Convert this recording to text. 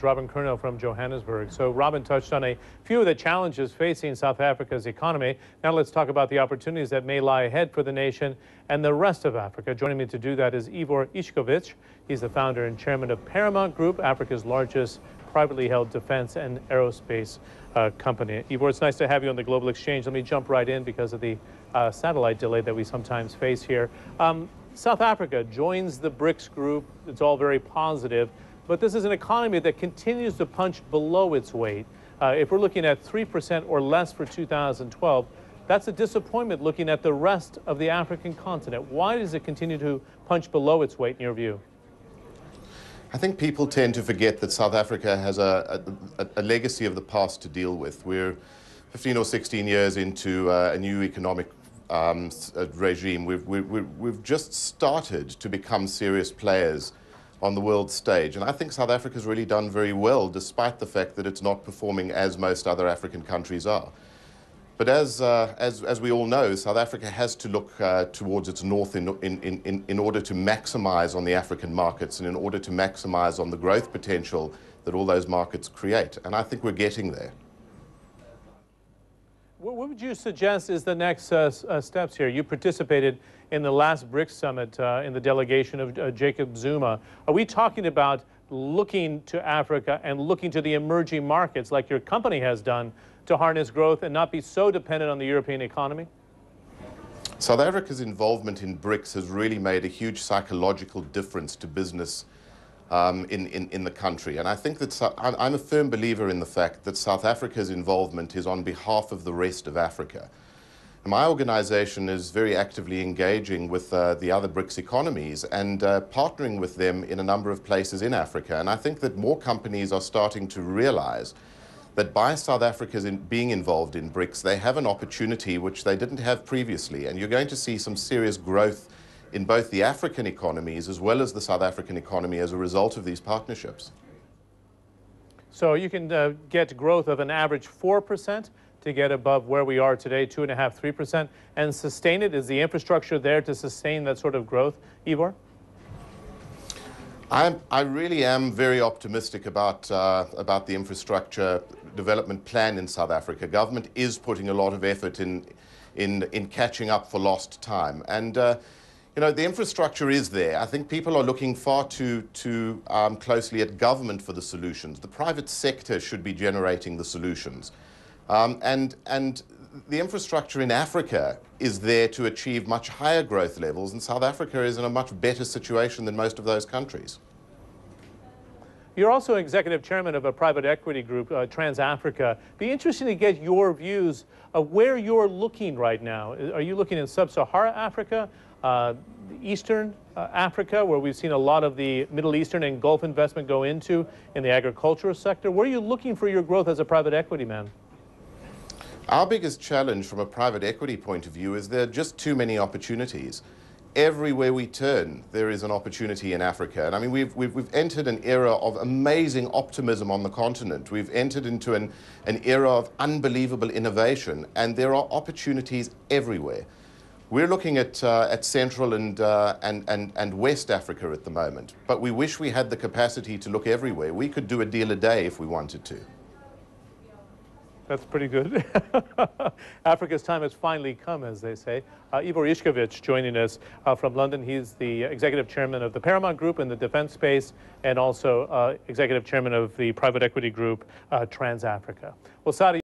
Robin Curnow from Johannesburg. So Robin touched on a few of the challenges facing South Africa's economy. Now let's talk about the opportunities that may lie ahead for the nation and the rest of Africa. Joining me to do that is Ivor Ichikowitz. He's the founder and chairman of Paramount Group, Africa's largest privately held defense and aerospace company. Ivor, it's nice to have you on the Global Exchange. Let me jump right in because of the satellite delay that we sometimes face here. South Africa joins the BRICS group. It's all very positive. But this is an economy that continues to punch below its weight. If we're looking at 3% or less for 2012, that's a disappointment looking at the rest of the African continent. Why does it continue to punch below its weight in your view? I think people tend to forget that South Africa has a legacy of the past to deal with. We're 15 or 16 years into a new economic regime. We've just started to become serious players on the world stage. And I think South Africa's really done very well, despite the fact that it's not performing as most other African countries are. But as we all know, South Africa has to look towards its north in order to maximize on the African markets and in order to maximize on the growth potential that all those markets create. And I think we're getting there. What would you suggest is the next steps here? You participated in the last BRICS summit in the delegation of Jacob Zuma. Are we talking about looking to Africa and looking to the emerging markets like your company has done to harness growth and not be so dependent on the European economy? South Africa's involvement in BRICS has really made a huge psychological difference to business in the country. And I think that I'm a firm believer in the fact that South Africa's involvement is on behalf of the rest of Africa. And my organization is very actively engaging with the other BRICS economies and partnering with them in a number of places in Africa. And I think that more companies are starting to realize that by South Africa being involved in BRICS, they have an opportunity which they didn't have previously. And you're going to see some serious growth in both the African economies as well as the South African economy as a result of these partnerships. So you can get growth of an average 4% to get above where we are today, 2.5%, 3%, and sustain it? Is the infrastructure there to sustain that sort of growth, Ivor? I really am very optimistic about the infrastructure development plan in South Africa. Government is putting a lot of effort in catching up for lost time. And you know, the infrastructure is there. I think people are looking far too closely at government for the solutions. The private sector should be generating the solutions. And the infrastructure in Africa is there to achieve much higher growth levels, and South Africa is in a much better situation than most of those countries. You're also executive chairman of a private equity group, Trans-Africa. Be interesting to get your views of where you're looking right now. Are you looking in sub-Saharan Africa, Eastern Africa, where we've seen a lot of the Middle Eastern and Gulf investment go into in the agricultural sector? Where are you looking for your growth as a private equity man? Our biggest challenge from a private equity point of view is there are just too many opportunities. Everywhere we turn, there is an opportunity in Africa. And I mean, we've entered an era of amazing optimism on the continent. We've entered into an era of unbelievable innovation, and there are opportunities everywhere. We're looking at Central and West Africa at the moment, but we wish we had the capacity to look everywhere. We could do a deal a day if we wanted to. That's pretty good. Africa's time has finally come, as they say. Ivor Ichikowitz joining us from London. He's the executive chairman of the Paramount Group in the defense space and also executive chairman of the private equity group Trans-Africa. Well, Saudi